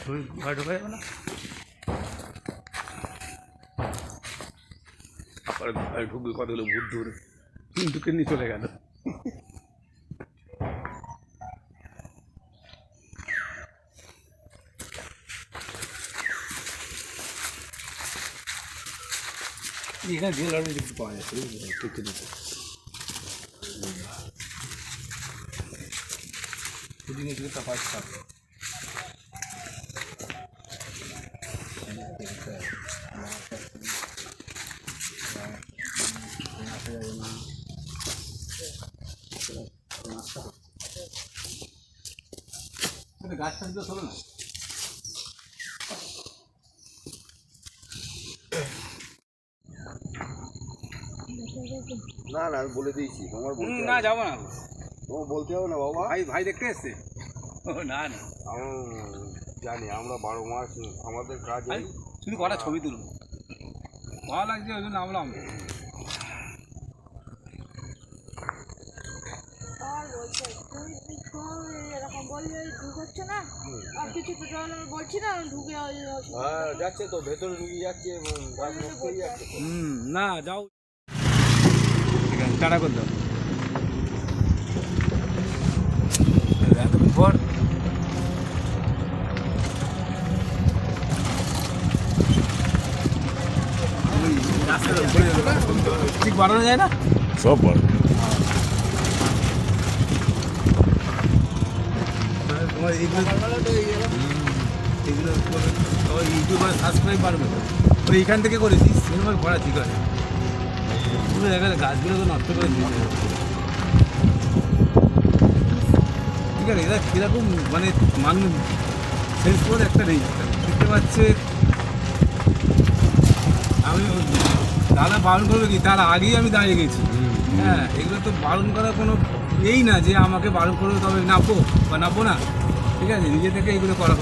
ঘরে ঢোকা যাবে না, আবার ঘরে ঢুকবে কতগুলো ভূত ধরে কিন্তু কেমনি চলে গেল। এখানে যে লড়াই একটু পাওয়া যাচ্ছে টিকে দিতে পুদিনে দিকে তাপাস থাকবে। গাছটা দিতে চলো না, না না আমি বলে দিয়েছি তোমার না যাবো না, তোমার বলতে হবে না বাবা। ভাই ভাই দেখতে এসছে। ও না না আমি জানি আমরা 12 মাস আমাদের কাজ এই শুধু কটা ছবি তুলব, ভালো লাগছে ওই জন্য নামলাম। যাচ্ছে তো ভেতরে ঢুকে যাচ্ছে না যাও টাটা করে দাও এতক্ষণ পর। ঠিক বাড়ানো যায় না, সব বড় তোমার এইগুলো ইউটিউবে সাবস্ক্রাইব পারবে তো, ওই এইখান থেকে করেছি সিনেমার ভরা ঠিক আছে। পুরো দেখা যায় গাছগুলো তো নষ্ট করে দিয়েছে। ঠিক আছে এরা কীরকম মানে মানুষ শেষ করে একটা নেই দেখতে পাচ্ছে। আমি দাদা বারণ করবে কি তার আগেই আমি দাঁড়িয়ে গেছি। হ্যাঁ এগুলো তো বারণ করার কোনো এই না যে আমাকে বারণ করবে তবে নাপো বা নাপো না, ঠিক আছে নিজে থেকে এগুলো করা